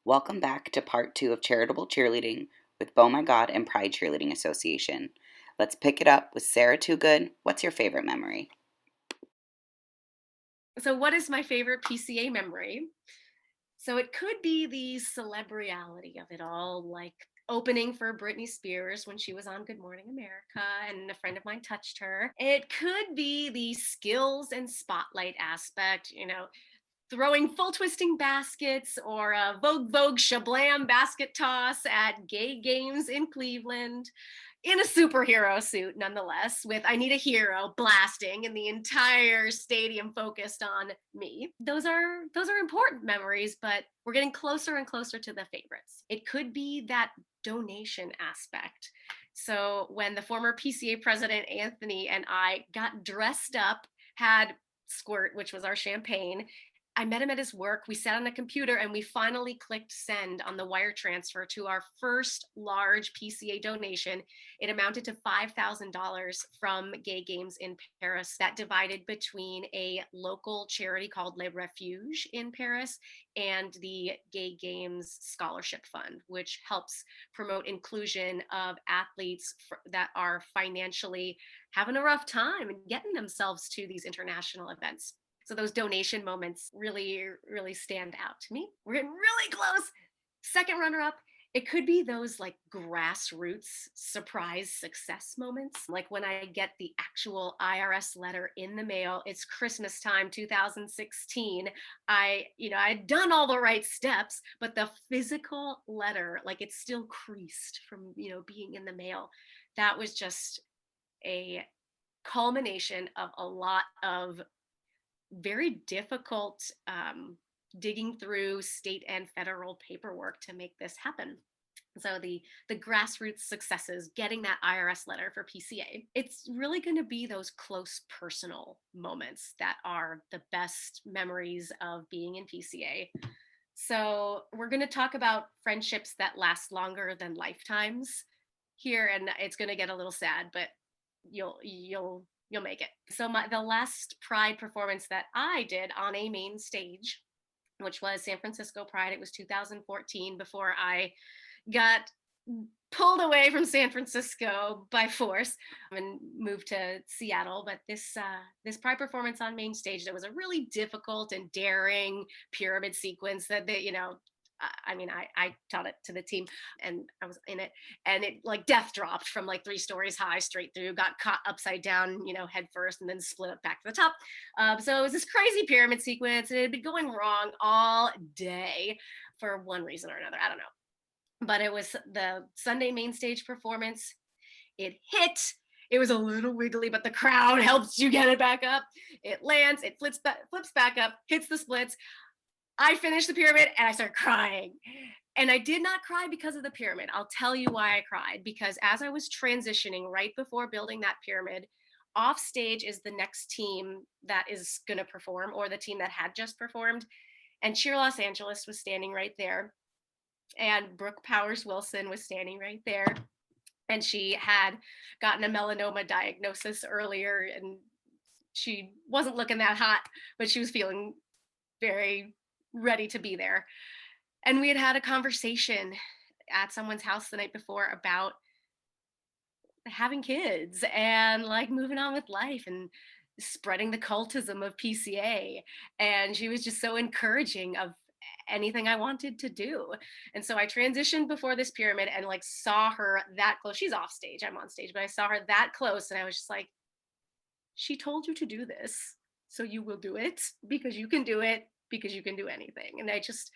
Welcome back to part 2 of Charitable Cheerleading with Oh My God and Pride Cheerleading Association. Let's pick it up with Sara Toogood. What's your favorite memory? So what is my favorite PCA memory? So it could be the celebriality of it all, like opening for Britney Spears when she was on Good Morning America and a friend of mine touched her. It could be the skills and spotlight aspect, throwing full twisting baskets or a Vogue Vogue Shablam basket toss at gay games in Cleveland in a superhero suit nonetheless, with I Need a Hero blasting and the entire stadium focused on me. Those are important memories, but we're getting closer and closer to the favorites. It could be that donation aspect. So when the former PCA president Anthony and I got dressed up, had Squirt, which was our champagne, I met him at his work. We sat on a computer and we finally clicked send on the wire transfer to our first large PCA donation. It amounted to $5,000 from gay games in Paris, that divided between a local charity called Les Refuges in Paris and the Gay Games Scholarship Fund, which helps promote inclusion of athletes that are financially having a rough time and getting themselves to these international events. So those donation moments really, really stand out to me. We're getting really close. Second runner up, it could be those like grassroots surprise success moments. Like when I get the actual IRS letter in the mail, it's Christmas time, 2016. I'd done all the right steps, but the physical letter, like it's still creased from, being in the mail. That was just a culmination of a lot of very difficult digging through state and federal paperwork to make this happen. So the grassroots successes, getting that IRS letter for PCA, it's really going to be those close personal moments that are the best memories of being in PCA. So we're going to talk about friendships that last longer than lifetimes here, and it's going to get a little sad, but you'll make it. So the last Pride performance that I did on a main stage, which was San Francisco Pride, it was 2014 before I got pulled away from San Francisco by force and moved to Seattle. But this Pride performance on main stage, that was a really difficult and daring pyramid sequence that I taught it to the team and I was in it, and it like death dropped from like 3 stories high straight through, got caught upside down, head first, and then split up back to the top. So it was this crazy pyramid sequence, and it had been going wrong all day for one reason or another. I don't know. But it was the Sunday main stage performance. It hit. It was a little wiggly, but the crowd helps you get it back up. It lands, it flips back up, hits the splits. I finished the pyramid and I started crying. And I did not cry because of the pyramid. I'll tell you why I cried. Because as I was transitioning right before building that pyramid, off stage is the next team that is going to perform, or the team that had just performed. And Cheer Los Angeles was standing right there. And Brooke Powers Wilson was standing right there. And she had gotten a melanoma diagnosis earlier, and she wasn't looking that hot, but she was feeling very ready to be there. And we had had a conversation at someone's house the night before about having kids and like moving on with life and spreading the cultism of PCA. And she was just so encouraging of anything I wanted to do. And so I transitioned before this pyramid and like saw her that close. She's off stage, I'm on stage, but I saw her that close and I was just like, she told you to do this, so you will do it, because you can do it, because you can do anything. And I just,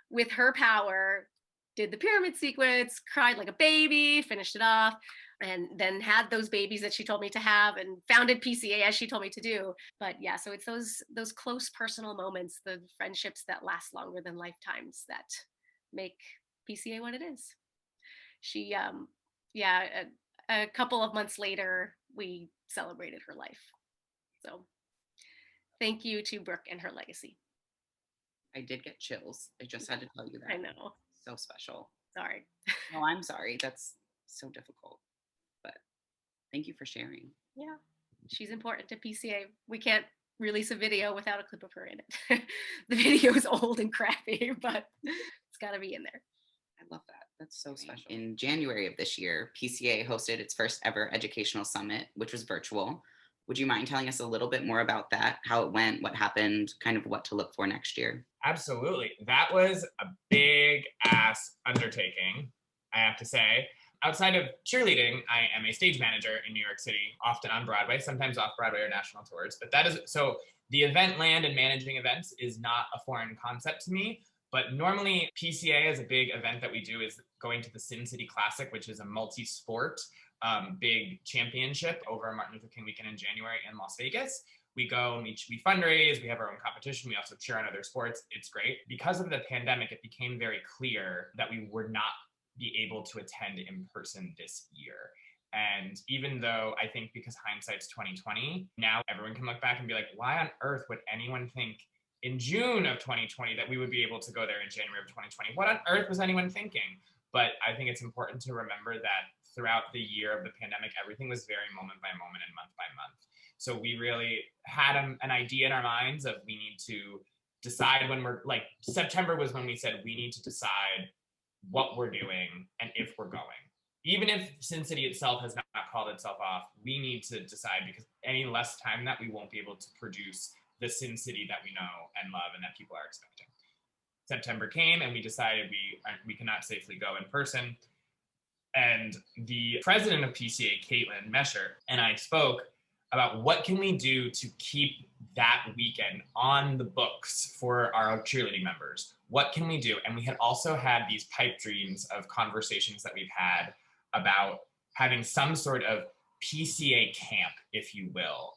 with her power, did the pyramid sequence, cried like a baby, finished it off, and then had those babies that she told me to have, and founded PCA as she told me to do. But yeah, so it's those close personal moments, the friendships that last longer than lifetimes, that make PCA what it is. She yeah, a couple of months later we celebrated her life. So thank you to Brooke and her legacy. I did get chills. I just had to tell you that. I know. So special. Sorry. No, I'm sorry. That's so difficult. But thank you for sharing. Yeah. She's important to PCA. We can't release a video without a clip of her in it. The video is old and crappy, but it's got got to be in there. I love that. That's so special. In January of this year, PCA hosted its first ever educational summit, which was virtual. Would you mind telling us a little bit more about that, how it went, what happened, kind of what to look for next year? Absolutely. That was a big ass undertaking, I have to say. Outside of cheerleading, I am a stage manager in New York City, often on Broadway, sometimes off Broadway or national tours. But that is so the event land and managing events is not a foreign concept to me. But normally, PCA is a big event that we do is going to the Sin City Classic, which is a multi-sport big championship over Martin Luther King weekend in January in Las Vegas. We go and we fundraise, we have our own competition, we also cheer on other sports. It's great. Because of the pandemic, it became very clear that we would not be able to attend in person this year. And even though I think because hindsight's 2020, now everyone can look back and be like, why on earth would anyone think in June of 2020 that we would be able to go there in January of 2020? What on earth was anyone thinking? But I think it's important to remember that throughout the year of the pandemic, everything was very moment by moment and month by month. So we really had an idea in our minds of we need to decide when we're like, September was when we said we need to decide what we're doing and if we're going. Even if Sin City itself has not called itself off, we need to decide because any less time that we won't be able to produce the Sin City that we know and love and that people are expecting. September came and we decided we cannot safely go in person. And the president of PCA, Caitlin Mesher, and I spoke about what can we do to keep that weekend on the books for our cheerleading members. What can we do? And we had also had these pipe dreams of conversations that we've had about having some sort of PCA camp, if you will.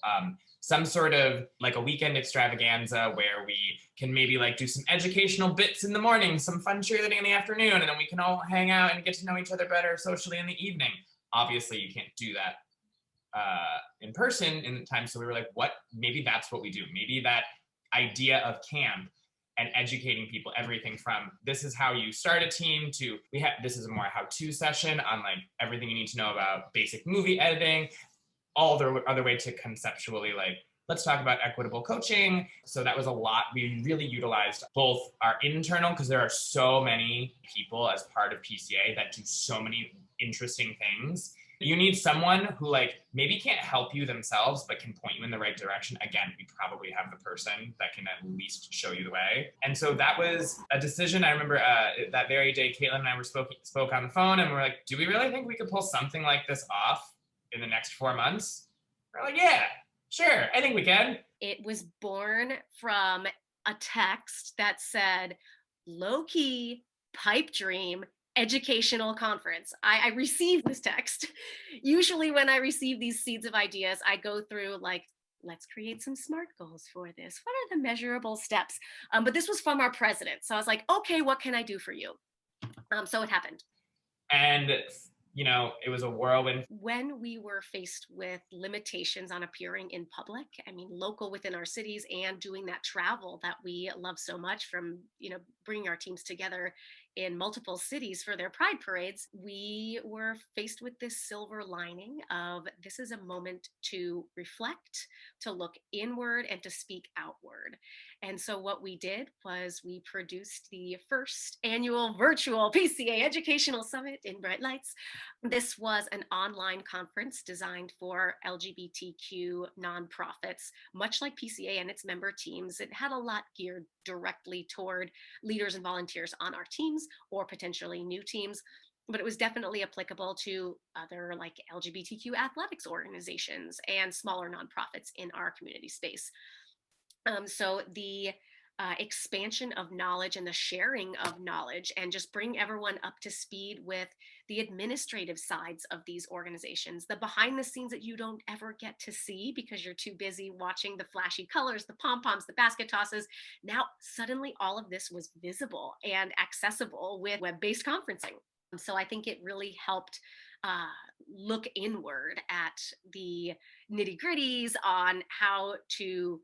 Some sort of like a weekend extravaganza where we can maybe like do some educational bits in the morning, some fun cheerleading in the afternoon, and then we can all hang out and get to know each other better socially in the evening. Obviously, you can't do that in person in time. So we were like, what? Maybe that's what we do. Maybe that idea of camp and educating people, everything from this is how you start a team to this is a more how-to session on like everything you need to know about basic movie editing, all the other way to conceptually like, let's talk about equitable coaching. So that was a lot. We really utilized both our internal, because there are so many people as part of PCA that do so many interesting things. You need someone who like maybe can't help you themselves, but can point you in the right direction. Again, we probably have the person that can at least show you the way. And so that was a decision. I remember that very day, Caitlin and I spoke on the phone and we're like, do we really think we could pull something like this off in the next 4 months? We're like, yeah, sure, I think we can. It was born from a text that said, low-key pipe dream educational conference. I received this text. Usually when I receive these seeds of ideas, I go through like, let's create some SMART goals for this. What are the measurable steps? But this was from our president. So I was like, okay, what can I do for you? So it happened. And it was a whirlwind. When we were faced with limitations on appearing in public, I mean, local within our cities and doing that travel that we love so much from, bringing our teams together in multiple cities for their pride parades, we were faced with this silver lining of this is a moment to reflect, to look inward and to speak outward. And so what we did was we produced the first annual virtual PCA Educational Summit in bright lights. This was an online conference designed for LGBTQ nonprofits, much like PCA and its member teams. It had a lot geared directly toward leaders and volunteers on our teams or potentially new teams, but it was definitely applicable to other like LGBTQ athletics organizations and smaller nonprofits in our community space. So the expansion of knowledge and the sharing of knowledge and just bring everyone up to speed with the administrative sides of these organizations, the behind the scenes that you don't ever get to see because you're too busy watching the flashy colors, the pom-poms, the basket tosses. Now, suddenly all of this was visible and accessible with web-based conferencing. So I think it really helped look inward at the nitty-gritties on how to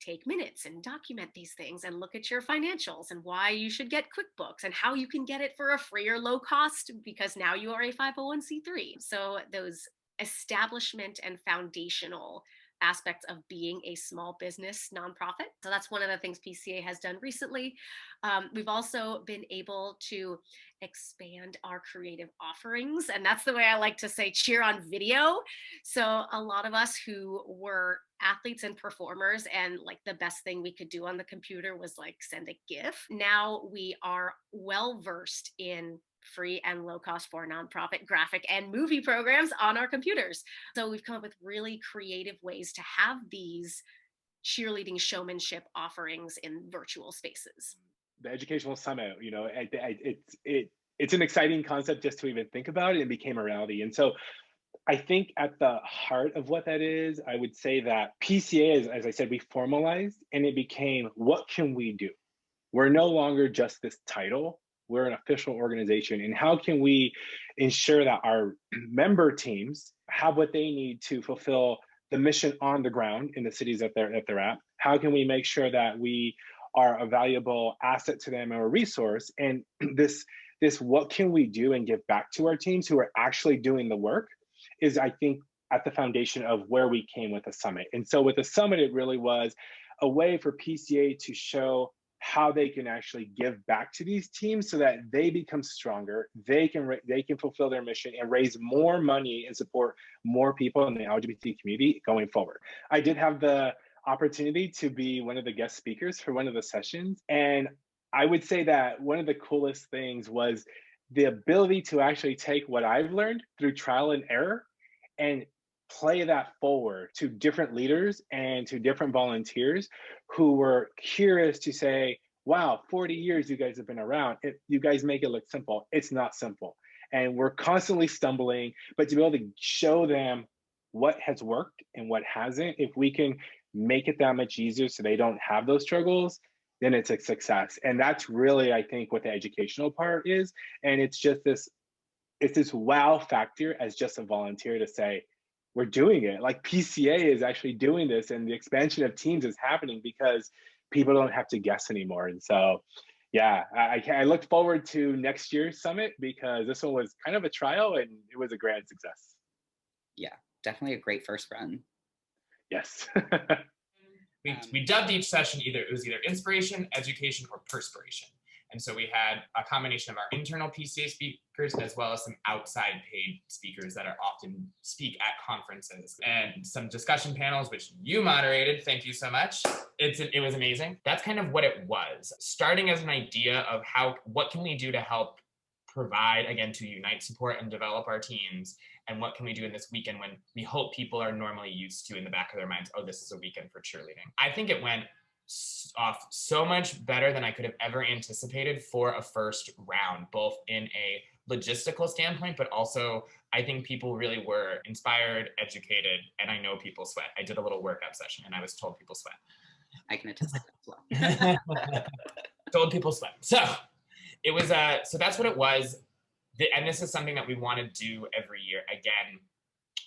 take minutes and document these things and look at your financials and why you should get QuickBooks and how you can get it for a free or low cost because now you are a 501c3. So those establishment and foundational aspects of being a small business nonprofit. So that's one of the things PCA has done recently. We've also been able to expand our creative offerings. And that's the way I like to say cheer on video. So a lot of us who were athletes and performers, and like the best thing we could do on the computer was like send a GIF. Now we are well versed in free and low cost for nonprofit graphic and movie programs on our computers. So we've come up with really creative ways to have these cheerleading showmanship offerings in virtual spaces. The educational summit, it's an exciting concept just to even think about it, and became a reality. And so I think at the heart of what that is, I would say that PCA is, as I said, we formalized, and it became, what can we do? We're no longer just this title. We're an official organization. And how can we ensure that our member teams have what they need to fulfill the mission on the ground in the cities that they're at? How can we make sure that we are a valuable asset to them or a resource? And this what can we do and give back to our teams who are actually doing the work is, I think, at the foundation of where we came with the summit. And so with the summit, it really was a way for PCA to show how they can actually give back to these teams so that they become stronger, they can fulfill their mission and raise more money and support more people in the LGBT community going forward. I did have the opportunity to be one of the guest speakers for one of the sessions, and I would say that one of the coolest things was the ability to actually take what I've learned through trial and error and play that forward to different leaders and to different volunteers who were curious to say, wow, 40 years you guys have been around. You guys make it look simple. It's not simple. And we're constantly stumbling, but to be able to show them what has worked and what hasn't, if we can make it that much easier so they don't have those struggles, then it's a success. And that's really, I think, what the educational part is. And it's just this wow factor as just a volunteer to say, we're doing it. Like PCA is actually doing this, and the expansion of teams is happening because people don't have to guess anymore. And so, yeah, I look forward to next year's summit because this one was kind of a trial and it was a grand success. Yeah, definitely a great first run. Yes. We dubbed each session either inspiration, education, or perspiration. And so we had a combination of our internal PCA speakers as well as some outside paid speakers that are often speak at conferences, and some discussion panels, which you moderated. Thank you so much. It was amazing. That's kind of what it was. Starting as an idea of what can we do to help provide, again, to unite, support, and develop our teams, and what can we do in this weekend when we hope people are normally used to in the back of their minds, oh, this is a weekend for cheerleading. I think it went off so much better than I could have ever anticipated for a first round, both in a logistical standpoint, but also I think people really were inspired, educated, and I know people sweat. I did a little workout session and I was told people sweat. I can attest to that as well. Told people sweat. So it was, so that's what it was. And this is something that we want to do every year. Again,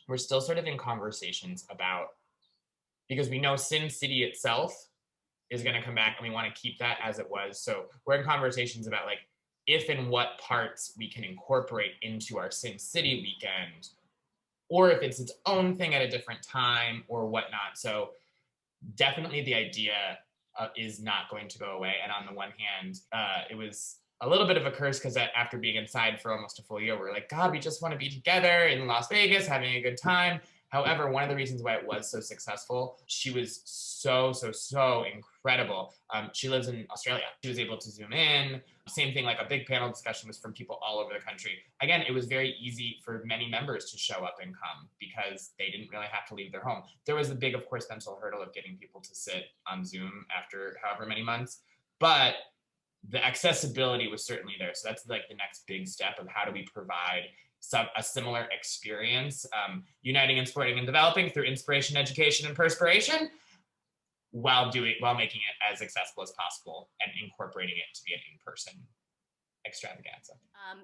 we're still sort of in conversations about, because we know Sin City itself is going to come back and we want to keep that as it was. So we're in conversations about like if and what parts we can incorporate into our Sin City weekend, or if it's its own thing at a different time or whatnot. So definitely the idea is not going to go away. And on the one hand, it was a little bit of a curse because after being inside for almost a full year, we're like, God, we just want to be together in Las Vegas, having a good time. However, one of the reasons why it was so successful, she was so incredible. She lives in Australia. She was able to zoom in. Same thing, like a big panel discussion was from people all over the country. Again, it was very easy for many members to show up and come because they didn't really have to leave their home. There was the big, of course, mental hurdle of getting people to sit on Zoom after however many months, but the accessibility was certainly there. So that's like the next big step of how do we provide a similar experience, uniting and supporting and developing through inspiration, education, and perspiration, while making it as accessible as possible and incorporating it to be an in-person extravaganza.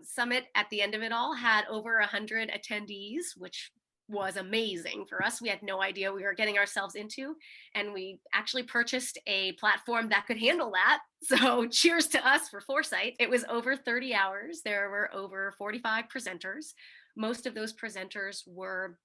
Summit at the end of it all had over 100 attendees, which was amazing for us. We had no idea we were getting ourselves into, and we actually purchased a platform that could handle that. So cheers to us for foresight. It was over 30 hours. There were over 45 presenters. Most of those presenters were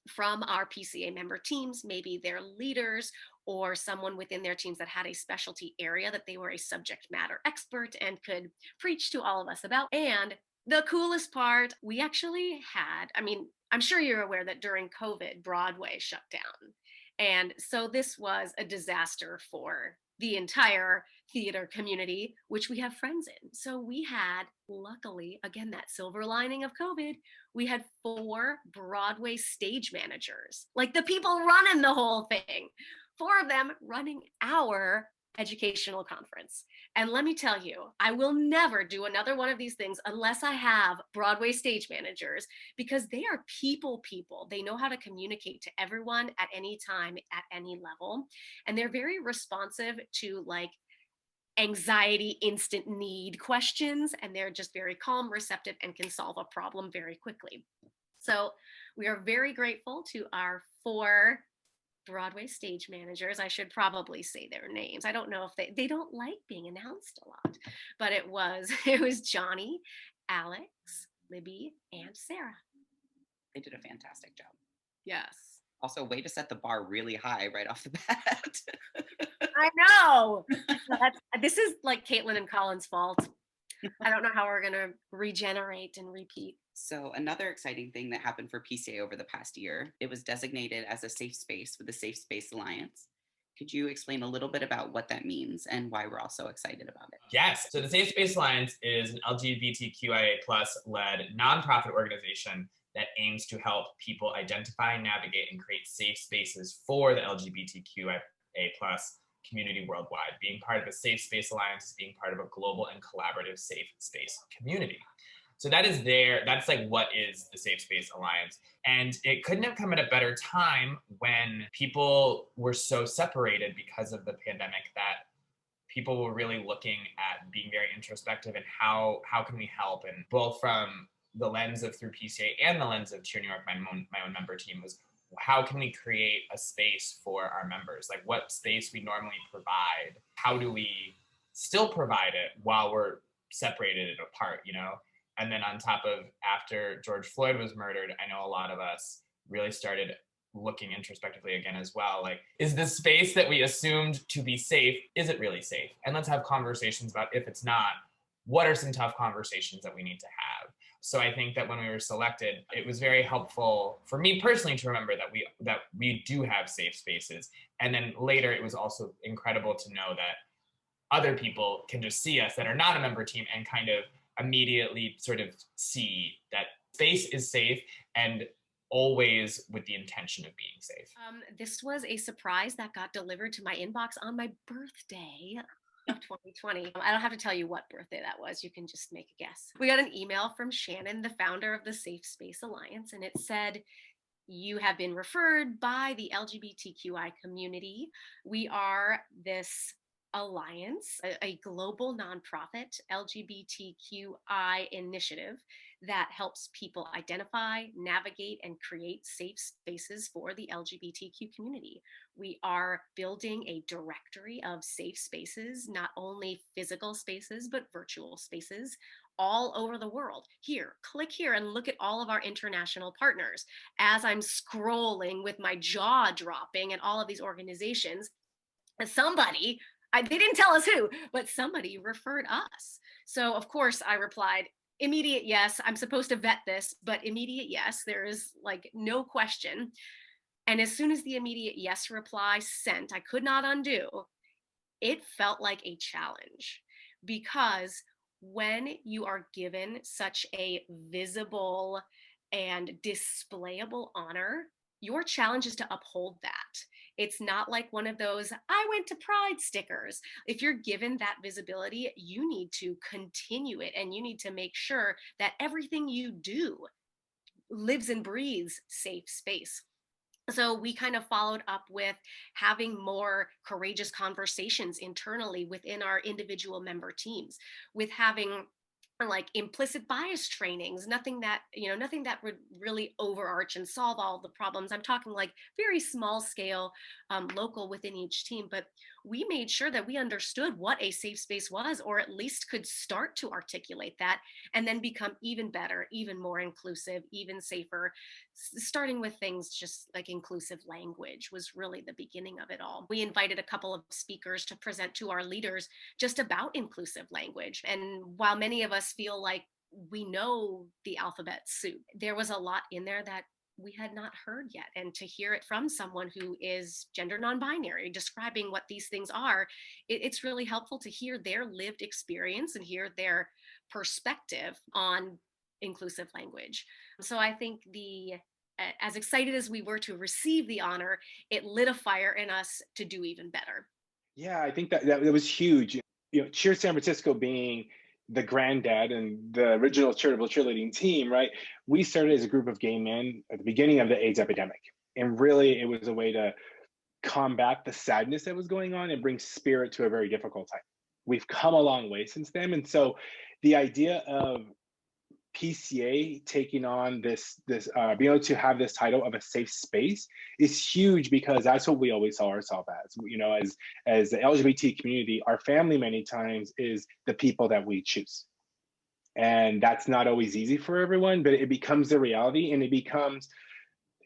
from our PCA member teams, maybe their leaders or someone within their teams that had a specialty area that they were a subject matter expert and could preach to all of us about. And the coolest part, we actually had, I mean, I'm sure you're aware that during COVID, Broadway shut down. And so this was a disaster for the entire theater community, which we have friends in. So we had, luckily, again, that silver lining of COVID, we had 4 Broadway stage managers, like the people running the whole thing, 4 of them running our educational conference. And let me tell you, I will never do another one of these things unless I have Broadway stage managers, because they are people. They know how to communicate to everyone at any time, at any level. And they're very responsive to like anxiety, instant need questions. And they're just very calm, receptive, and can solve a problem very quickly. So we are very grateful to our 4 Broadway stage managers. I should probably say their names. I don't know if they don't like being announced a lot, but it was Johnny, Alex, Libby, and Sarah. They did a fantastic job. Yes. Also, way to set the bar really high right off the bat. I know. This is like Caitlin and Colyn's fault. I don't know how we're going to regenerate and repeat. So another exciting thing that happened for PCA over the past year, it was designated as a safe space with the Safe Space Alliance. Could you explain a little bit about what that means and why we're all so excited about it? Yes. So the Safe Space Alliance is an LGBTQIA+ led nonprofit organization that aims to help people identify, navigate, and create safe spaces for the LGBTQIA+ community worldwide. Being part of a Safe Space Alliance is being part of a global and collaborative safe space community. So that's like what is the Safe Space Alliance. And it couldn't have come at a better time when people were so separated because of the pandemic, that people were really looking at being very introspective and how can we help, and both from the lens of through PCA and the lens of Cheer New York, my own member team, was how can we create a space for our members? Like what space we normally provide, how do we still provide it while we're separated and apart, you know? And then on top of, after George Floyd was murdered, I know a lot of us really started looking introspectively again as well. Like, is the space that we assumed to be safe, is it really safe? And let's have conversations about, if it's not, what are some tough conversations that we need to have? So I think that when we were selected, it was very helpful for me personally to remember that we do have safe spaces. And then later, it was also incredible to know that other people can just see us that are not a member team and kind of immediately sort of see that space is safe, and always with the intention of being safe. This was a surprise that got delivered to my inbox on my birthday of 2020. I don't have to tell you what birthday that was. You can just make a guess. We got an email from Shannon, the founder of the Safe Space Alliance, and it said, "You have been referred by the LGBTQI community. We are this alliance, a global nonprofit LGBTQI initiative that helps people identify, navigate, and create safe spaces for the LGBTQ community. We are building a directory of safe spaces, not only physical spaces, but virtual spaces all over the world. Here, click here and look at all of our international partners." As I'm scrolling with my jaw dropping at all of these organizations, somebody, they didn't tell us who, but somebody referred us. So of course I replied, immediate yes. I'm supposed to vet this, but immediate yes. There is like no question. And as soon as the immediate yes reply sent, I could not undo. It felt like a challenge, because when you are given such a visible and displayable honor, your challenge is to uphold that. It's not like one of those "I went to Pride" stickers. If you're given that visibility, you need to continue it, and you need to make sure that everything you do lives and breathes safe space. So we kind of followed up with having more courageous conversations internally within our individual member teams, with having like implicit bias trainings, nothing that would really overarch and solve all the problems. I'm talking like very small scale, local within each team, but we made sure that we understood what a safe space was, or at least could start to articulate that, and then become even better, even more inclusive, even safer. Starting with things just like inclusive language was really the beginning of it all. We invited a couple of speakers to present to our leaders just about inclusive language. And while many of us feel like we know the alphabet soup, there was a lot in there that we had not heard yet. And to hear it from someone who is gender non-binary describing what these things are, it's really helpful to hear their lived experience and hear their perspective on inclusive language. So I think as excited as we were to receive the honor, it lit a fire in us to do even better. Yeah, I think that was huge. Cheer San Francisco being the granddad and the original charitable cheerleading team, right? We started as a group of gay men at the beginning of the AIDS epidemic. And really, it was a way to combat the sadness that was going on and bring spirit to a very difficult time. We've come a long way since then. And so the idea of PCA taking on this being able to have this title of a safe space is huge, because that's what we always saw ourselves as. As the LGBT community, our family many times is the people that we choose, and that's not always easy for everyone. But it becomes the reality, and it becomes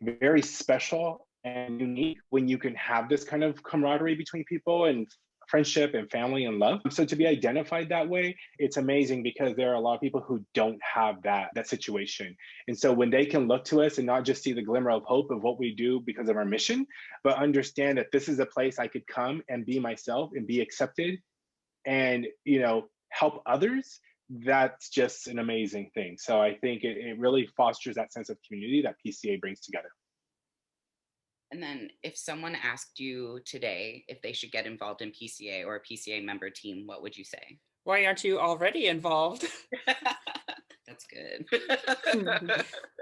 very special and unique when you can have this kind of camaraderie between people and friendship and family and love. So to be identified that way, it's amazing, because there are a lot of people who don't have that situation. And so when they can look to us and not just see the glimmer of hope of what we do because of our mission, but understand that this is a place I could come and be myself and be accepted and, help others, that's just an amazing thing. So I think it really fosters that sense of community that PCA brings together. And then if someone asked you today if they should get involved in PCA or a PCA member team, what would you say? Why aren't you already involved? That's good.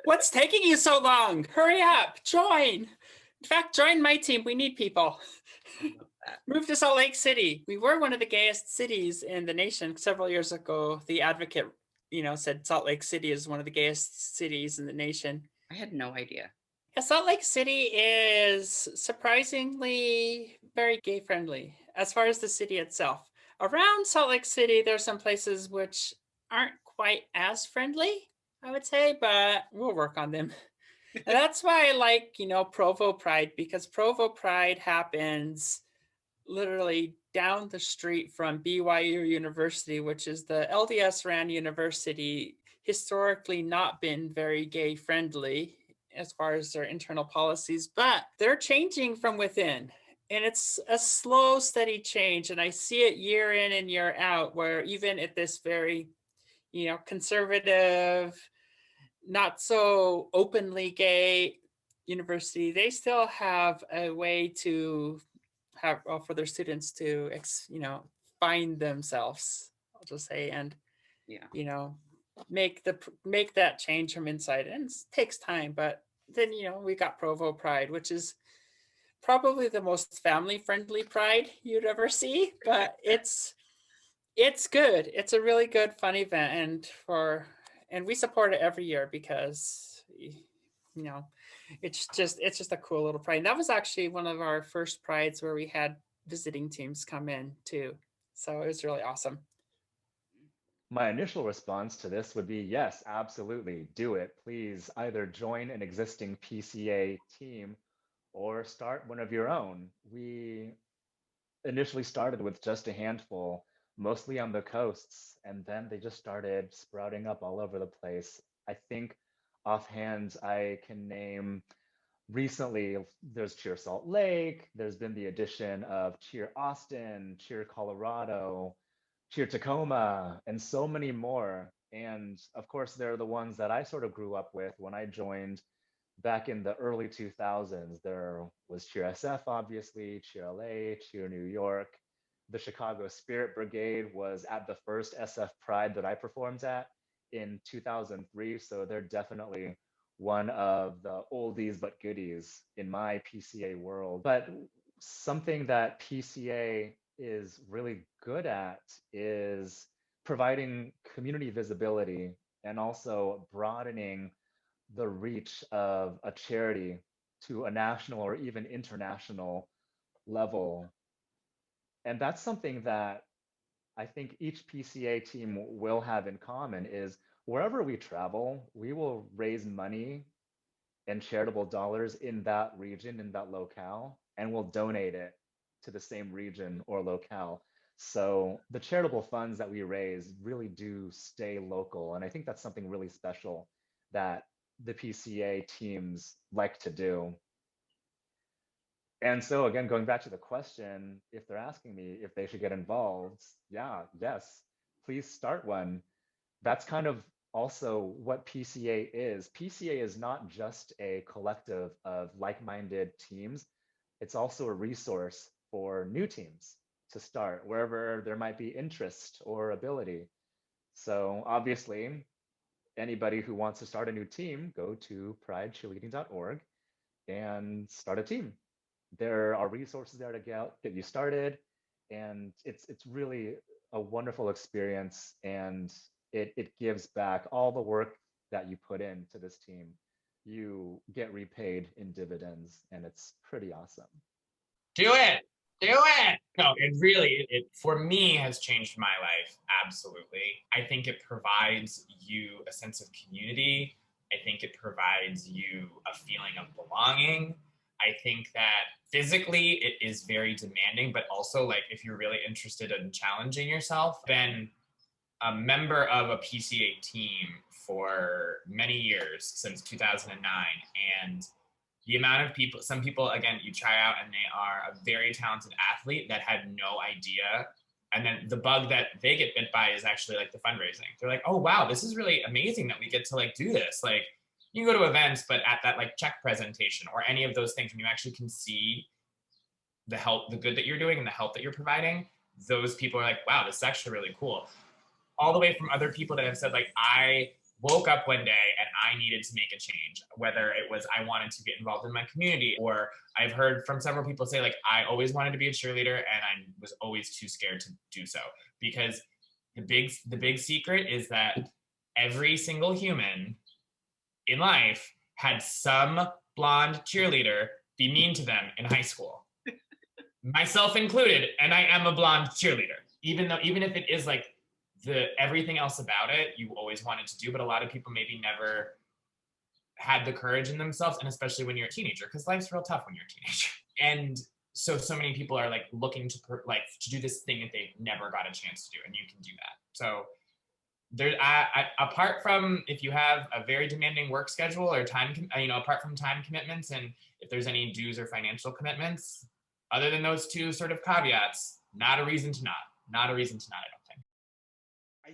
What's taking you so long? Hurry up, join. In fact, join my team. We need people. Move to Salt Lake City. We were one of the gayest cities in the nation several years ago. The Advocate, said Salt Lake City is one of the gayest cities in the nation. I had no idea. Yeah, Salt Lake City is surprisingly very gay friendly as far as the city itself. Around Salt Lake City, there are some places which aren't quite as friendly, I would say, but we'll work on them. And that's why I like, Provo Pride, because Provo Pride happens literally down the street from BYU University, which is the LDS ran university, historically not been very gay friendly as far as their internal policies, but they're changing from within. And it's a slow, steady change. And I see it year in and year out, where even at this very, conservative, not so openly gay university, they still have a way to have for their students to, find themselves, I'll just say, and, make that change from inside. And it takes time, but then, we got Provo Pride, which is probably the most family friendly pride you'd ever see, but it's good. It's a really good, fun event. And we support it every year because, it's just a cool little pride. And that was actually one of our first prides where we had visiting teams come in too. So it was really awesome. My initial response to this would be yes, absolutely, do it. Please either join an existing PCA team or start one of your own. We initially started with just a handful, mostly on the coasts, and then they just started sprouting up all over the place. I think offhand, I can name recently, there's Cheer Salt Lake, there's been the addition of Cheer Austin, Cheer Colorado, Cheer Tacoma, and so many more. And of course, they're the ones that I sort of grew up with when I joined back in the early 2000s. There was Cheer SF, obviously, Cheer LA, Cheer New York. The Chicago Spirit Brigade was at the first SF Pride that I performed at in 2003. So they're definitely one of the oldies but goodies in my PCA world. But something that PCA is really good at is providing community visibility and also broadening the reach of a charity to a national or even international level. And that's something that I think each PCA team will have in common is wherever we travel, we will raise money and charitable dollars in that region, in that locale, and we'll donate it to the same region or locale. So the charitable funds that we raise really do stay local. And I think that's something really special that the PCA teams like to do. And so again, going back to the question, if they're asking me if they should get involved, yeah, yes, please start one. That's kind of also what PCA is. PCA is not just a collective of like-minded teams. It's also a resource for new teams to start wherever there might be interest or ability. So obviously, anybody who wants to start a new team, go to pridecheerleading.org and start a team. There are resources there to get you started, and it's really a wonderful experience, and it gives back all the work that you put into this team. You get repaid in dividends, and it's pretty awesome. Do it. Do it. No, it really, it for me has changed my life. Absolutely. I think it provides you a sense of community. I think it provides you a feeling of belonging. I think that physically it is very demanding, but also like if you're really interested in challenging yourself, been a member of a PCA team for many years, since 2009. And the amount of people, some people, again, you try out and they are a very talented athlete that had no idea. And then the bug that they get bit by is actually like the fundraising. They're like, oh, wow, this is really amazing that we get to like do this. Like you can go to events, but at that like check presentation or any of those things, when you actually can see the help, the good that you're doing and the help that you're providing, those people are like, wow, this is actually really cool. All the way from other people that have said like, I woke up one day and I needed to make a change, whether it was I wanted to get involved in my community, or I've heard from several people say like, I always wanted to be a cheerleader and I was always too scared to do so. Because the big secret is that every single human in life had some blonde cheerleader be mean to them in high school, myself included, and I am a blonde cheerleader. Even if it is like everything else about it you always wanted to do, but a lot of people maybe never had the courage in themselves, and especially when you're a teenager, because life's real tough when you're a teenager. And so many people are like looking to do this thing that they never got a chance to do, and you can do that. So there, apart from if you have a very demanding work schedule or time, apart from time commitments, and if there's any dues or financial commitments, other than those two sort of caveats, not a reason to not, I don't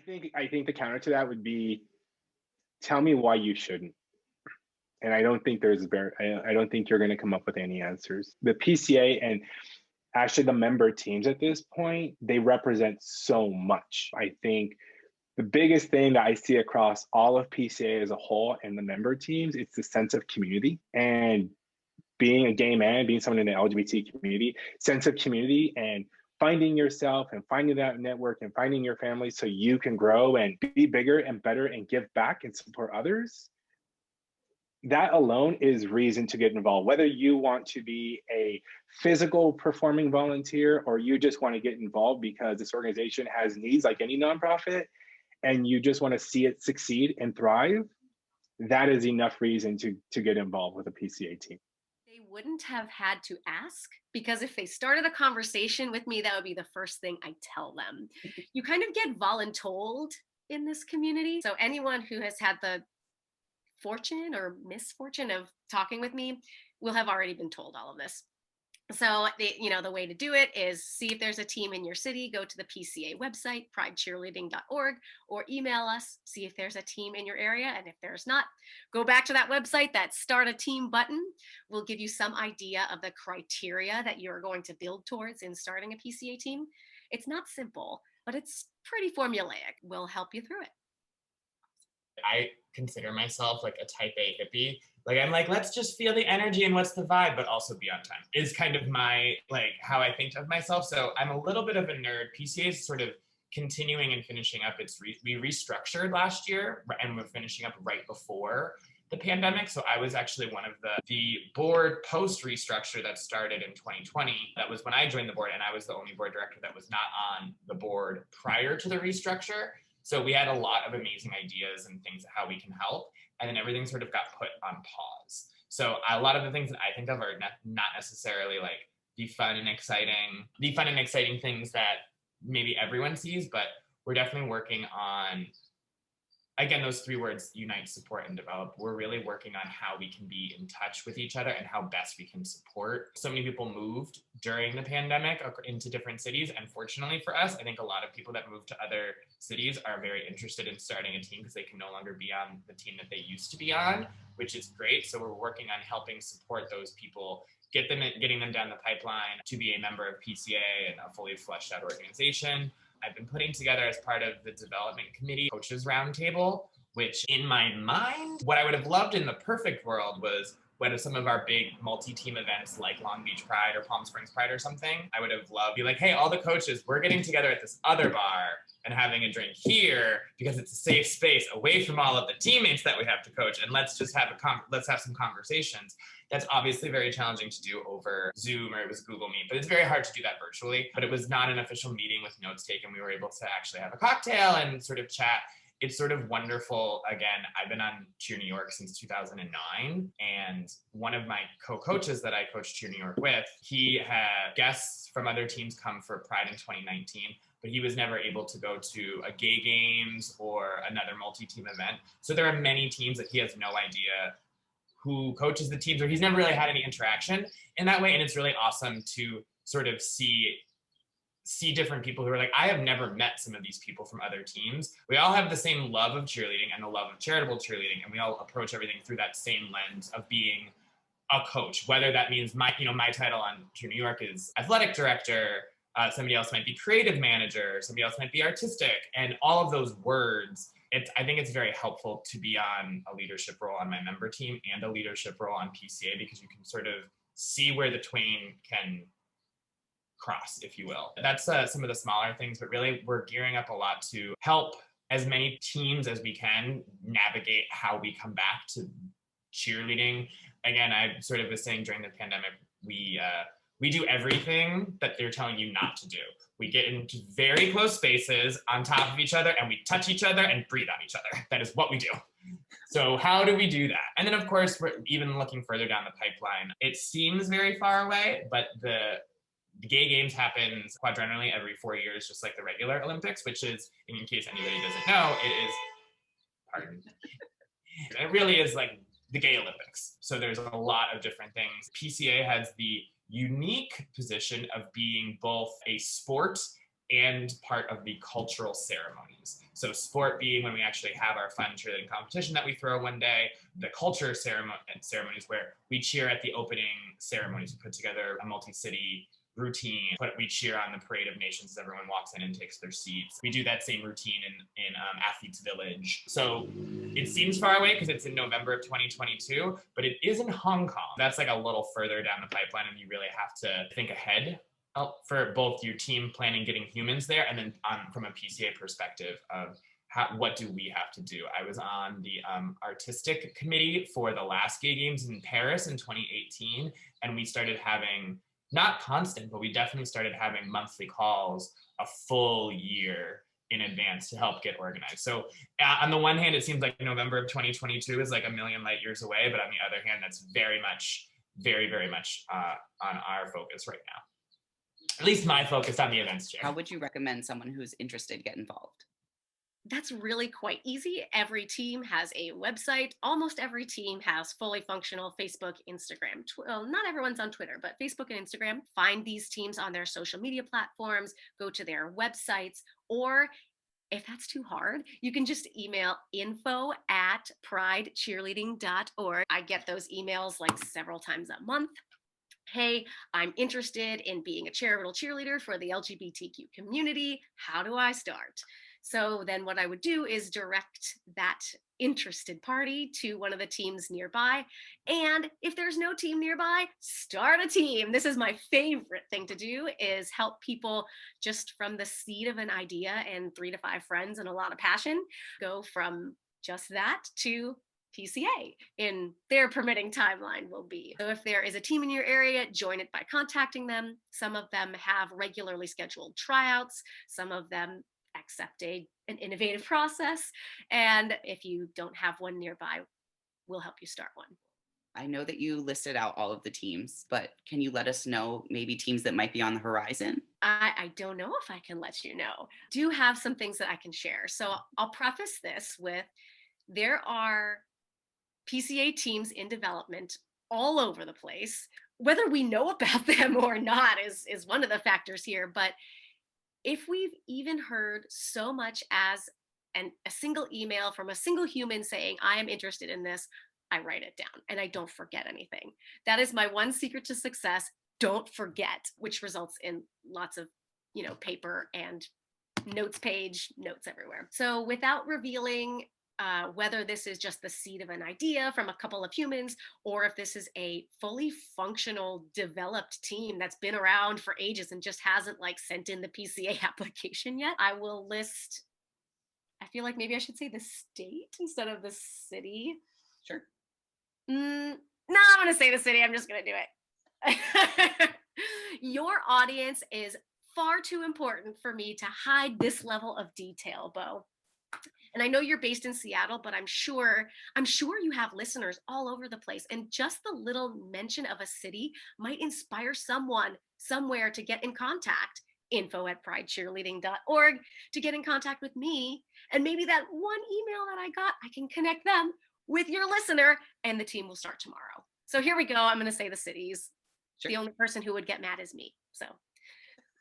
think. I think the counter to that would be, tell me why you shouldn't. And I don't think I don't think you're going to come up with any answers. The PCA and actually the member teams at this point, they represent so much. I think the biggest thing that I see across all of PCA as a whole and the member teams, it's the sense of community. And being a gay man, being someone in the LGBT community, sense of community and finding yourself and finding that network and finding your family so you can grow and be bigger and better and give back and support others. That alone is reason to get involved. Whether you want to be a physical performing volunteer or you just want to get involved because this organization has needs like any nonprofit and you just want to see it succeed and thrive, that is enough reason to get involved with a PCA team. They wouldn't have had to ask, because if they started a conversation with me, that would be the first thing I tell them. You kind of get voluntold in this community. So anyone who has had the fortune or misfortune of talking with me will have already been told all of this. So the way to do it is see if there's a team in your city, go to the PCA website, pridecheerleading.org, or email us, see if there's a team in your area. And if there's not, go back to that website, that start a team button will give you some idea of the criteria that you're going to build towards in starting a PCA team. It's not simple, but it's pretty formulaic. We'll help you through it. I consider myself like a type A hippie. Like I'm like, let's just feel the energy and what's the vibe, but also be on time is kind of my, like how I think of myself. So I'm a little bit of a nerd. PCA is sort of continuing and finishing up. We restructured last year and we're finishing up right before. the pandemic. So I was actually one of the board post restructure that started in 2020. That was when I joined the board, and I was the only board director that was not on the board prior to the restructure. So we had a lot of amazing ideas and things of how we can help. And then everything sort of got put on pause. So a lot of the things that I think of are not necessarily like the fun and exciting things that maybe everyone sees, but we're definitely working on, again, those three words: unite, support, and develop. We're really working on how we can be in touch with each other and how best we can support. So many people moved during the pandemic into different cities. And fortunately for us, I think a lot of people that moved to other cities are very interested in starting a team because they can no longer be on the team that they used to be on, which is great. So we're working on helping support those people, getting them down the pipeline to be a member of PCA and a fully fleshed out organization. I've been putting together, as part of the development committee, coaches roundtable, which in my mind, what I would have loved in the perfect world was when some of our big multi-team events like Long Beach Pride or Palm Springs Pride or something, I would have loved to be like, hey, all the coaches, we're getting together at this other bar and having a drink here because it's a safe space away from all of the teammates that we have to coach, and let's just have let's have some conversations. That's obviously very challenging to do over Zoom, or it was Google Meet, but it's very hard to do that virtually. But it was not an official meeting with notes taken. We were able to actually have a cocktail and sort of chat. It's sort of wonderful. Again, I've been on Cheer New York since 2009. And one of my co-coaches that I coached Cheer New York with, he had guests from other teams come for Pride in 2019, but he was never able to go to a gay games or another multi-team event. So there are many teams that he has no idea who coaches the teams, or he's never really had any interaction in that way. And it's really awesome to sort of see different people who are like, I have never met some of these people from other teams. We all have the same love of cheerleading and the love of charitable cheerleading, and we all approach everything through that same lens of being a coach, whether that means my title on Cheer New York is athletic director, somebody else might be creative manager, somebody else might be artistic, and all of those words. I think it's very helpful to be on a leadership role on my member team and a leadership role on PCA, because you can sort of see where the twain can cross, if you will. That's some of the smaller things, but really we're gearing up a lot to help as many teams as we can navigate how we come back to cheerleading. Again, I sort of was saying during the pandemic, we do everything that they're telling you not to do. We get into very close spaces on top of each other, and we touch each other and breathe on each other. That is what we do. So how do we do that? And then, of course, we're even looking further down the pipeline. It seems very far away, but the Gay Games happens quadrennially every 4 years, just like the regular Olympics, which is, in case anybody doesn't know, it really is like the Gay Olympics. So there's a lot of different things. PCA has the unique position of being both a sport and part of the cultural ceremonies. So sport being when we actually have our fun cheerleading competition that we throw one day, the culture ceremonies where we cheer at the opening ceremonies. We put together a multi-city routine, but we cheer on the Parade of Nations as everyone walks in and takes their seats. We do that same routine in Athletes Village. So it seems far away because it's in November of 2022, but it is in Hong Kong. That's like a little further down the pipeline, and you really have to think ahead for both your team planning, getting humans there, and then from a PCA perspective of what do we have to do. I was on the artistic committee for the last Gay Games in Paris in 2018, and we started having, not constant, but we definitely started having monthly calls a full year in advance to help get organized. So on the one hand, it seems like November of 2022 is like a million light years away, but on the other hand, that's very much on our focus right now. At least my focus on the events chair. How would you recommend someone who's interested get involved? That's really quite easy. Every team has a website. Almost every team has fully functional Facebook, Instagram. Well, not everyone's on Twitter, but Facebook and Instagram. Find these teams on their social media platforms, go to their websites, or if that's too hard, you can just email info@pridecheerleading.org. I get those emails like several times a month. Hey, I'm interested in being a charitable cheerleader for the LGBTQ community. How do I start? So then what I would do is direct that interested party to one of the teams nearby. And if there's no team nearby, start a team. This is my favorite thing to do, is help people just from the seed of an idea and 3 to 5 friends and a lot of passion, go from just that to PCA in their permitting timeline will be. So if there is a team in your area, join it by contacting them. Some of them have regularly scheduled tryouts. Some of them accept an innovative process. And if you don't have one nearby, we'll help you start one. I know that you listed out all of the teams, but can you let us know maybe teams that might be on the horizon? I don't know if I can let you know. Do have some things that I can share. So I'll preface this with there are PCA teams in development all over the place. Whether we know about them or not is one of the factors here. But if we've even heard so much as a single email from a single human saying, I am interested in this, I write it down and I don't forget anything. That is my one secret to success. Don't forget, which results in lots of, paper and notes everywhere. So without revealing whether this is just the seed of an idea from a couple of humans, or if this is a fully functional, developed team that's been around for ages and just hasn't sent in the PCA application yet, I will list, I feel like maybe I should say the state instead of the city. Sure. No, I'm going to say the city. I'm just going to do it. Your audience is far too important for me to hide this level of detail, Bo. And I know you're based in Seattle, but I'm sure you have listeners all over the place. And just the little mention of a city might inspire someone somewhere to get in contact. info@pridecheerleading.org to get in contact with me. And maybe that one email that I got, I can connect them with your listener and the team will start tomorrow. So here we go. I'm going to say the cities. Sure. The only person who would get mad is me. So,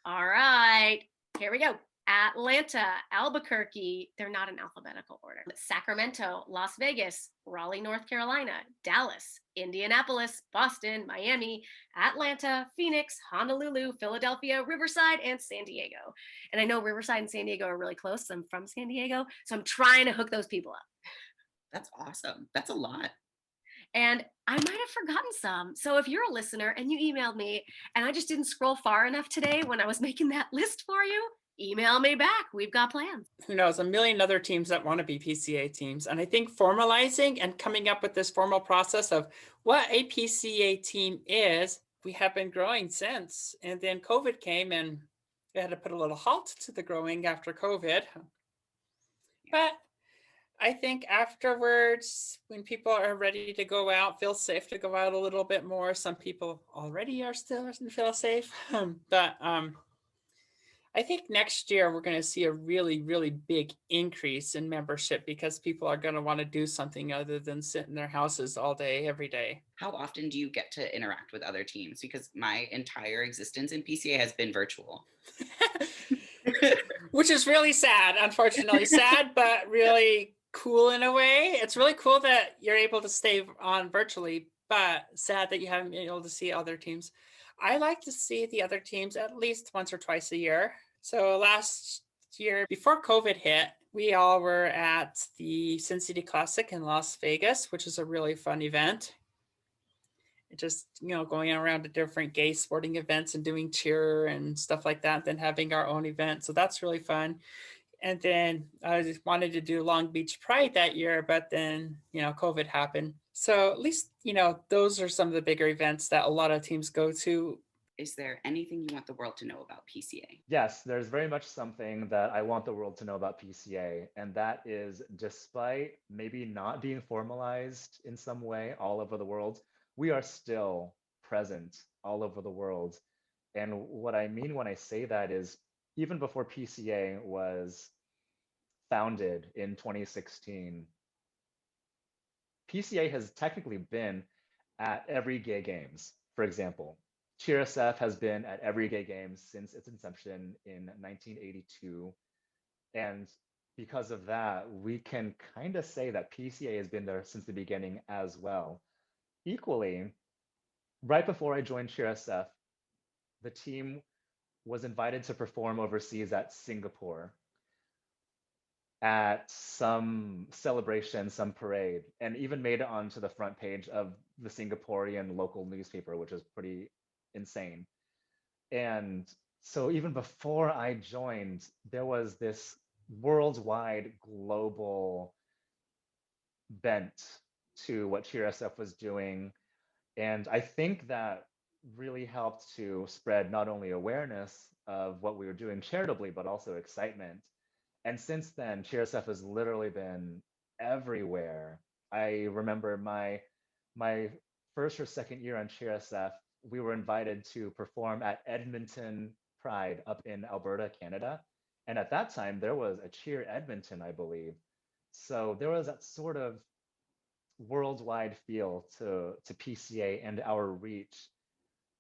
all right, here we go. Atlanta, Albuquerque, they're not in alphabetical order. Sacramento, Las Vegas, Raleigh, North Carolina, Dallas, Indianapolis, Boston, Miami, Atlanta, Phoenix, Honolulu, Philadelphia, Riverside, and San Diego. And I know Riverside and San Diego are really close. I'm from San Diego, so I'm trying to hook those people up. That's awesome. That's a lot. And I might have forgotten some. So if you're a listener and you emailed me and I just didn't scroll far enough today when I was making that list for you, email me back. We've got plans. Who knows, a million other teams that want to be PCA teams. And I think formalizing and coming up with this formal process of what a PCA team is, we have been growing since. And then COVID came and we had to put a little halt to the growing after COVID. But I think afterwards, when people are ready to go out, feel safe to go out a little bit more. Some people already are still doesn't feel safe. But I think next year we're going to see a really, really big increase in membership because people are going to want to do something other than sit in their houses all day, every day. How often do you get to interact with other teams? Because my entire existence in PCA has been virtual. Which is really sad, unfortunately. Sad, but really cool in a way. It's really cool that you're able to stay on virtually, but sad that you haven't been able to see other teams. I like to see the other teams at least once or twice a year. So last year, before COVID hit, we all were at the Sin City Classic in Las Vegas, which is a really fun event. It just, going around to different gay sporting events and doing cheer and stuff like that, then having our own event. So that's really fun. And then I just wanted to do Long Beach Pride that year, but then, COVID happened. So at least, those are some of the bigger events that a lot of teams go to. Is there anything you want the world to know about PCA? Yes, there's very much something that I want the world to know about PCA, and that is despite maybe not being formalized in some way all over the world, we are still present all over the world. And what I mean when I say that is even before PCA was founded in 2016, PCA has technically been at every gay games. For example, CheerSF has been at every gay games since its inception in 1982. And because of that, we can kind of say that PCA has been there since the beginning as well. Equally, right before I joined CheerSF, the team was invited to perform overseas at Singapore at some celebration, some parade, and even made it onto the front page of the Singaporean local newspaper, which is pretty insane. And so even before I joined, there was this worldwide global bent to what CheerSF was doing. And I think that really helped to spread not only awareness of what we were doing charitably, but also excitement. And since then, CheerSF has literally been everywhere. I remember my first or second year on CheerSF, we were invited to perform at Edmonton Pride up in Alberta, Canada. And at that time, there was a Cheer Edmonton, I believe. So there was that sort of worldwide feel to PCA and our reach.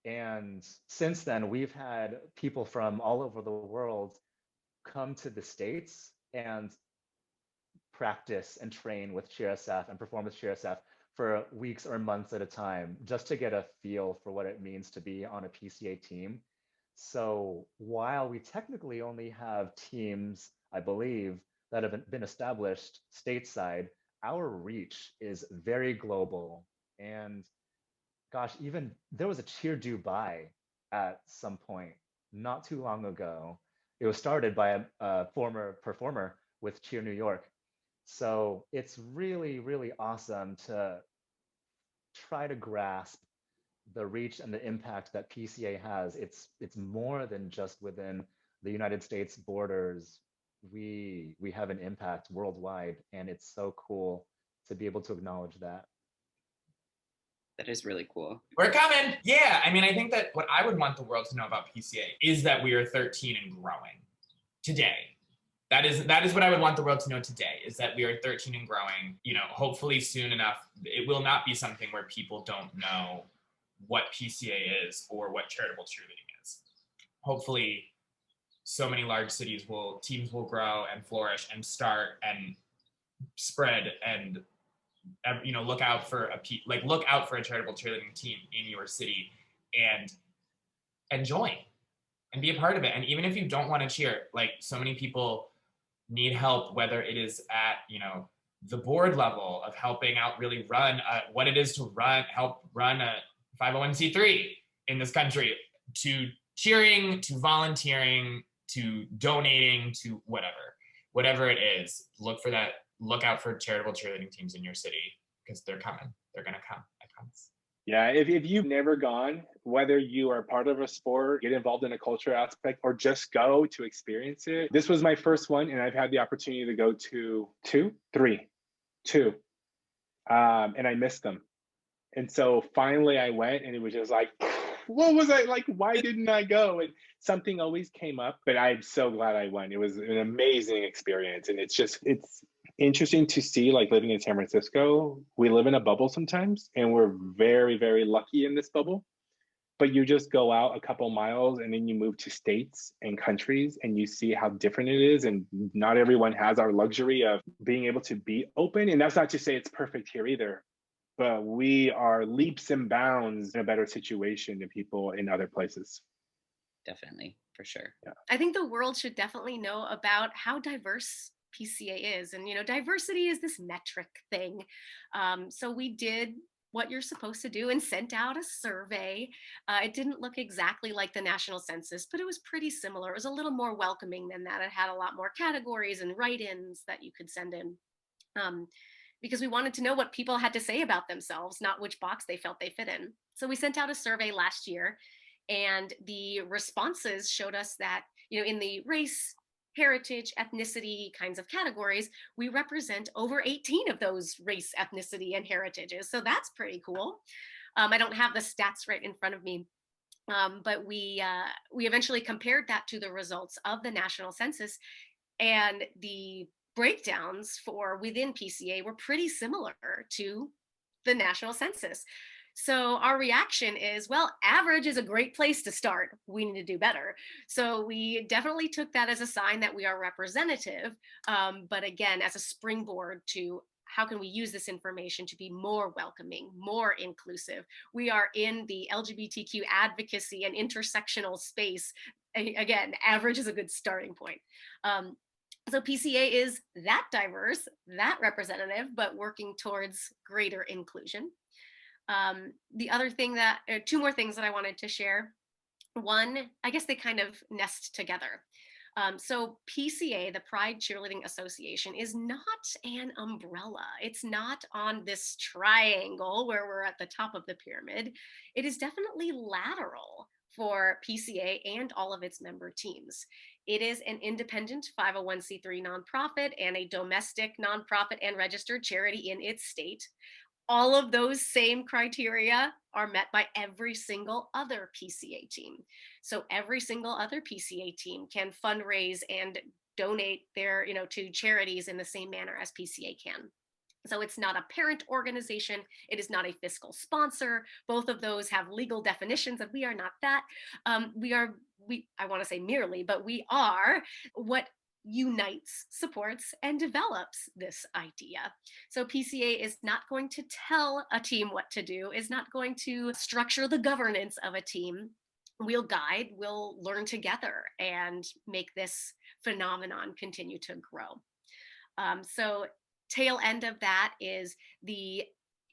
And since then, we've had people from all over the world come to the States and practice and train with CheerSF and perform with CheerSF for weeks or months at a time, just to get a feel for what it means to be on a PCA team. So while we technically only have teams, I believe, that have been established stateside, our reach is very global. And gosh, even there was a Cheer Dubai at some point not too long ago. It was started by a former performer with Cheer New York. So it's really, really awesome to try to grasp the reach and the impact that PCA has. It's more than just within the United States borders. We have an impact worldwide, and it's so cool to be able to acknowledge that. That is really cool. We're coming. Yeah, I mean, I think that what I would want the world to know about PCA is that we are 13 and growing today. That is what I would want the world to know today, is that we are 13 and growing. You know, hopefully soon enough, it will not be something where people don't know what PCA is or what charitable cheerleading is. Hopefully, so many large teams will grow and flourish and start and spread and, you know, look out for a charitable cheerleading team in your city and join and be a part of it. And even if you don't want to cheer, like, so many people need help, whether it is at, you know, the board level of helping out really run what it is to help run a 501c3 in this country, to cheering, to volunteering, to donating, to whatever it is. Look out for charitable cheerleading teams in your city, because they're coming. They're gonna come, I promise. Yeah, if you've never gone, whether you are part of a sport, get involved in a culture aspect, or just go to experience it. This was my first one, and I've had the opportunity to go to two, and I missed them. And so finally I went, and it was just like, what was I like? Why didn't I go? And something always came up, but I'm so glad I went. It was an amazing experience. And it's interesting to see, like, living in San Francisco, we live in a bubble sometimes, and we're very, very lucky in this bubble. But you just go out a couple miles and then you move to states and countries and you see how different it is. And not everyone has our luxury of being able to be open. And that's not to say it's perfect here either, but we are leaps and bounds in a better situation than people in other places. Definitely, for sure. Yeah. I think the world should definitely know about how diverse PCA is. And, you know, diversity is this metric thing. So we did what you're supposed to do and sent out a survey. It didn't look exactly like the national census, but it was pretty similar. It was a little more welcoming than that. It had a lot more categories and write-ins that you could send in. Because we wanted to know what people had to say about themselves, not which box they felt they fit in. So we sent out a survey last year, and the responses showed us that, you know, in the race, heritage, ethnicity kinds of categories, we represent over 18 of those race, ethnicity, and heritages. So that's pretty cool. I don't have the stats right in front of me, but we eventually compared that to the results of the national census, and the breakdowns for within PCA were pretty similar to the national census. So our reaction is, well, average is a great place to start. We need to do better. So we definitely took that as a sign that we are representative, but again, as a springboard to how can we use this information to be more welcoming, more inclusive. We are in the LGBTQ advocacy and intersectional space. Again, average is a good starting point. So PCA is that diverse, that representative, but working towards greater inclusion. The other thing two more things that I wanted to share. One, I guess they kind of nest together. So PCA, the Pride Cheerleading Association, is not an umbrella. It's not on this triangle where we're at the top of the pyramid. It is definitely lateral for PCA and all of its member teams. It is an independent 501c3 nonprofit and a domestic nonprofit and registered charity in its state. All of those same criteria are met by every single other PCA team. So every single other PCA team can fundraise and donate their, to charities in the same manner as PCA can. So it's not a parent organization. It is not a fiscal sponsor. Both of those have legal definitions, and we are not that. I want to say merely, but we are what unites, supports, and develops this idea. So PCA is not going to tell a team what to do, is not going to structure the governance of a team. We'll guide, we'll learn together and make this phenomenon continue to grow. So tail end of that is the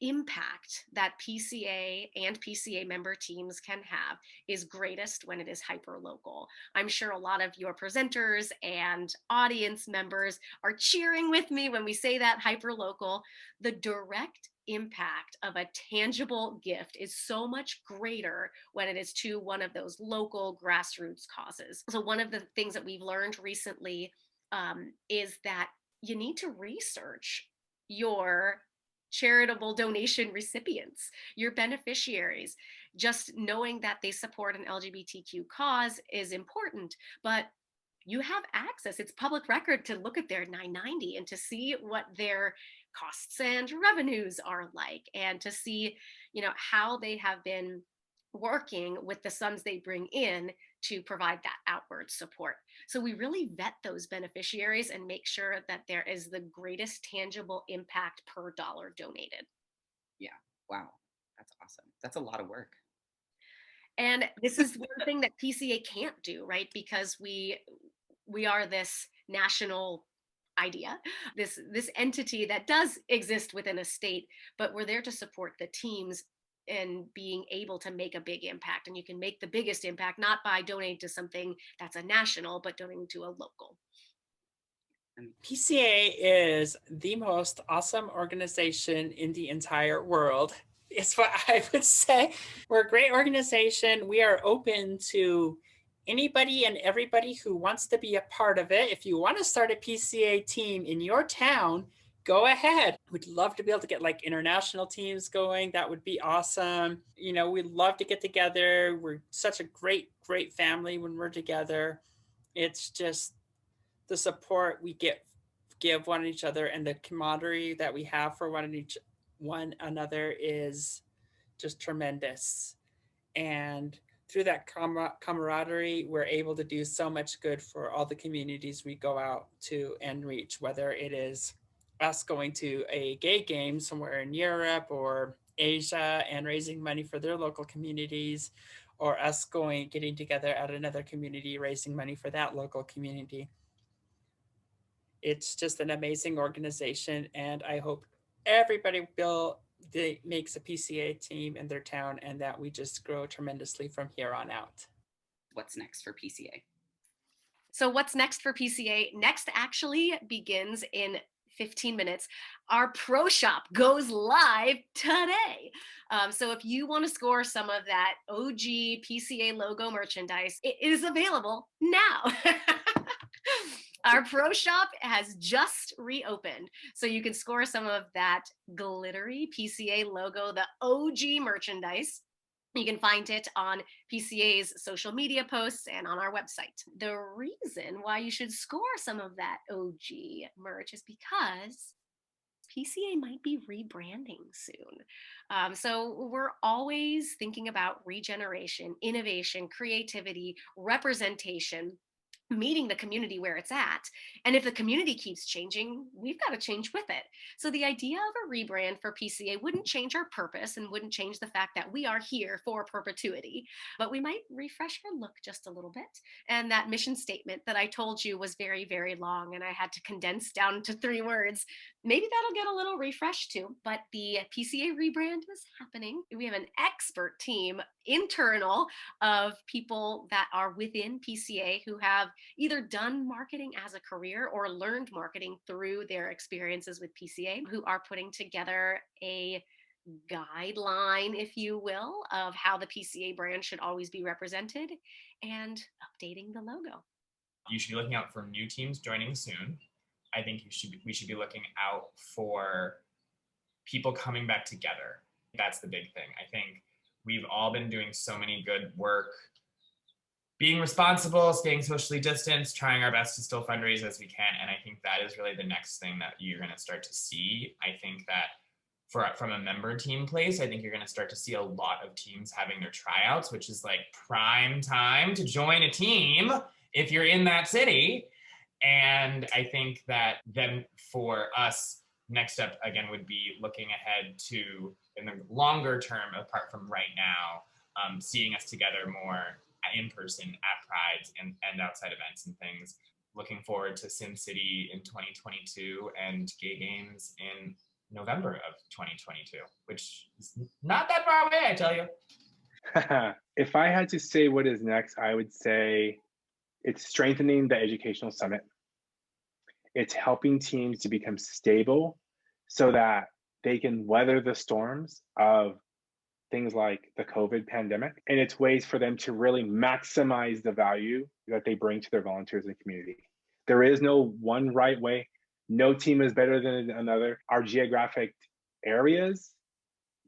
impact that PCA and PCA member teams can have is greatest when it is hyper-local. I'm sure a lot of your presenters and audience members are cheering with me when we say that hyper-local. The direct impact of a tangible gift is so much greater when it is to one of those local grassroots causes. So one of the things that we've learned recently is that you need to research your charitable donation recipients, your beneficiaries. Just knowing that they support an LGBTQ cause is important, but you have access. It's public record to look at their 990 and to see what their costs and revenues are like, and to see, how they have been working with the sums they bring in to provide that outward support. So we really vet those beneficiaries and make sure that there is the greatest tangible impact per dollar donated. Yeah. Wow. That's awesome. That's a lot of work. And this is one thing that PCA can't do, right? Because we are this national idea, this entity that does exist within a state, but we're there to support the teams and being able to make a big impact. And you can make the biggest impact not by donating to something that's a national, but donating to a local. PCA is the most awesome organization in the entire world. It's what I would say. We're a great organization. We are open to anybody and everybody who wants to be a part of it. If you want to start a PCA team in your town, go ahead. We'd love to be able to get like international teams going. That would be awesome. We'd love to get together. We're such a great family when we're together. It's just the support we give one each other, and the camaraderie that we have for one another is just tremendous. And through that camaraderie, we're able to do so much good for all the communities we go out to and reach, whether it is us going to a gay game somewhere in Europe or Asia and raising money for their local communities, or us getting together at another community, raising money for that local community. It's just an amazing organization, and I hope everybody makes a PCA team in their town, and that we just grow tremendously from here on out. What's next for PCA? So what's next for PCA? Next actually begins in 15 minutes. Our pro shop goes live today. So if you want to score some of that OG PCA logo merchandise, it is available now. Our pro shop has just reopened, so you can score some of that glittery PCA logo, the OG merchandise. You can find it on PCA's social media posts and on our website. The reason why you should score some of that OG merch is because PCA might be rebranding soon. So we're always thinking about regeneration, innovation, creativity, representation, meeting the community where it's at. And if the community keeps changing, we've got to change with it. So the idea of a rebrand for PCA wouldn't change our purpose and wouldn't change the fact that we are here for perpetuity, but we might refresh our look just a little bit. And that mission statement that I told you was very, very long, and I had to condense down to 3 words. maybe that'll get a little refresh too, but the PCA rebrand is happening. We have an expert team, internal, of people that are within PCA who have either done marketing as a career or learned marketing through their experiences with PCA, who are putting together a guideline, if you will, of how the PCA brand should always be represented and updating the logo. You should be looking out for new teams joining soon. I think we should be looking out for people coming back together. That's the big thing. I think we've all been doing so many good work, being responsible, staying socially distanced, trying our best to still fundraise as we can. And I think that is really the next thing that you're going to start to see. I think that from a member team place, I think you're going to start to see a lot of teams having their tryouts, which is like prime time to join a team if you're in that city. And I think that then for us, next step again would be looking ahead to, in the longer term, apart from right now, seeing us together more in person at Prides and outside events and things. Looking forward to Sin City in 2022 and Gay Games in November of 2022, which is not that far away, I tell you. If I had to say what is next, I would say it's strengthening the educational summit. It's helping teams to become stable so that they can weather the storms of things like the COVID pandemic. And it's ways for them to really maximize the value that they bring to their volunteers and community. There is no one right way. No team is better than another. Our geographic areas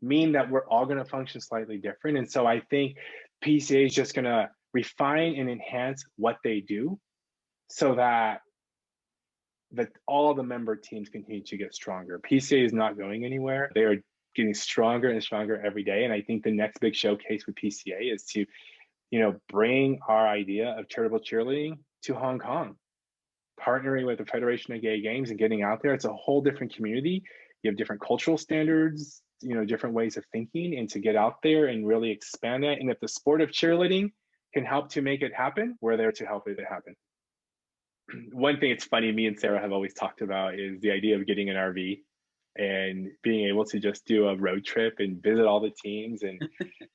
mean that we're all going to function slightly different. And so I think PCA is just going to refine and enhance what they do so that all the member teams continue to get stronger. PCA is not going anywhere. They are getting stronger and stronger every day. And I think the next big showcase with PCA is to, bring our idea of charitable cheerleading to Hong Kong, partnering with the Federation of Gay Games and getting out there. It's a whole different community. You have different cultural standards, different ways of thinking, and to get out there and really expand that. And if the sport of cheerleading can help to make it happen, we're there to help it happen. One thing it's funny, me and Sarah have always talked about is the idea of getting an RV and being able to just do a road trip and visit all the teams and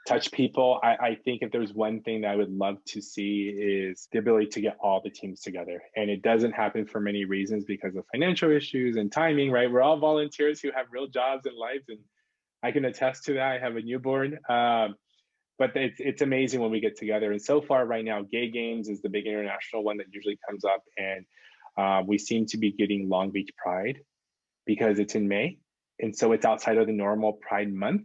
touch people. I think if there's one thing that I would love to see is the ability to get all the teams together. And it doesn't happen for many reasons because of financial issues and timing, right? We're all volunteers who have real jobs and lives, and I can attest to that. I have a newborn. But it's amazing when we get together. And so far right now, Gay Games is the big international one that usually comes up. And we seem to be getting Long Beach Pride because it's in May. And so it's outside of the normal Pride month.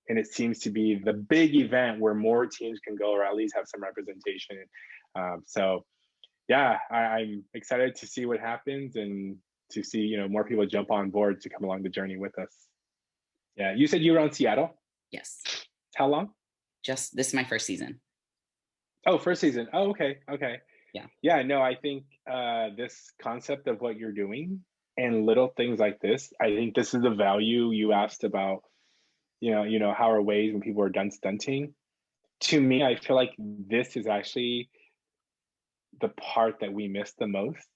And it seems to be the big event where more teams can go or at least have some representation. So yeah, I'm excited to see what happens and to see, more people jump on board to come along the journey with us. Yeah, you said you were on Seattle? Yes. How long? This is my first season. Oh, first season. Oh, okay. Yeah. Yeah, no, I think this concept of what you're doing and little things like this, I think this is the value you asked about, how are ways when people are done stunting. To me, I feel like this is actually the part that we miss the most,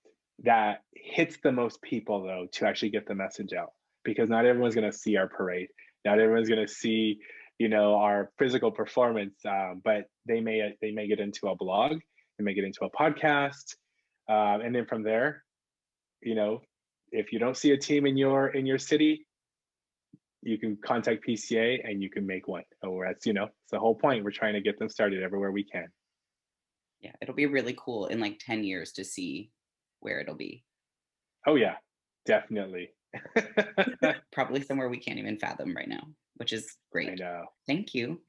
that hits the most people though, to actually get the message out, because not everyone's going to see our parade. Not everyone's going to see our physical performance, but they may get into a blog, they may get into a podcast, and then from there, if you don't see a team in your city, you can contact PCA and you can make one. Or that's it's the whole point. We're trying to get them started everywhere we can. Yeah, it'll be really cool in like 10 years to see where it'll be. Oh yeah, definitely. Probably somewhere we can't even fathom right now, which is great. I know. Thank you.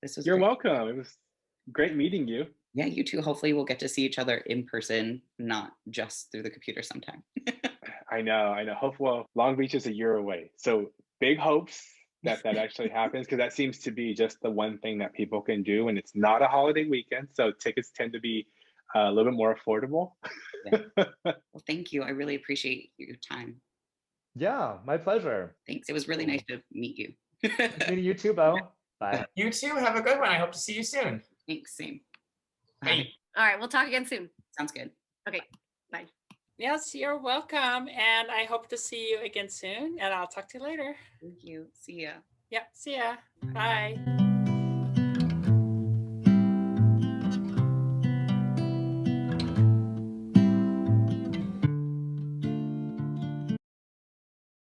This was You're great. welcome. It was great meeting you. Yeah, you too. Hopefully we'll get to see each other in person, not just through the computer sometime. I know. Well, Long Beach is a year away. So big hopes that actually happens, because that seems to be just the one thing that people can do. And it's not a holiday weekend, so tickets tend to be a little bit more affordable. Yeah. Well, thank you. I really appreciate your time. Yeah, my pleasure. Thanks. It was really nice to meet you. Nice meeting you too, Bo. Bye. You too. Have a good one. I hope to see you soon. Thanks. Same. Bye. All right, we'll talk again soon. Sounds good. Okay, bye. Yes, you're welcome. And I hope to see you again soon. And I'll talk to you later. Thank you. See ya. Yep. See ya. Bye.